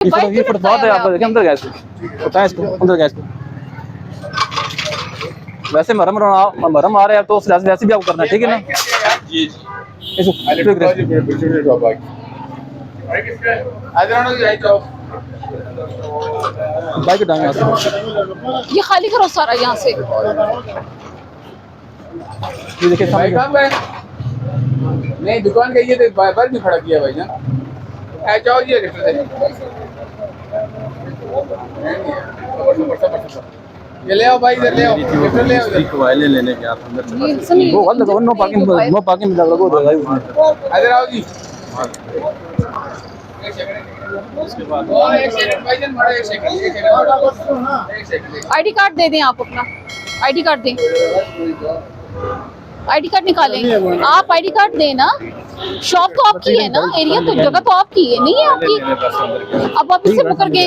इस तरफ ये फुटपाथ है, आप देखिए अंदर गैस बताएं इसको, अंदर गैस को। वैसे मरम आ रहे हैं तो वैसे भी आपको करना है, ठीक है ना जी इसको बाइक उठाएंगे यहाँ से। ये खाली करो सारा यहाँ से। ये देखिए सामने नहीं दुकान का ये बार भी खड़ा किया भाई जान। जाओ ये ये ले आओ भाई, इधर ले आओ, लिफ्ट ले आओ वाले लेने के आप अंदर ये सुनिए, वो गलत नो पार्किंग लगा दो इधर आओ जी। उसके बाद एक सेकंड भाई जान, बड़ा एक सेकंड आईडी कार्ड दे दें आप अपना, आईडी कार्ड दें, आईडी कार्ड निकालें आप, आईडी कार्ड दें ना। शॉप तो आपकी है ना, एरिया तो जगह तो आपकी है, नहीं है आपकी। अब आप इससे मुकर के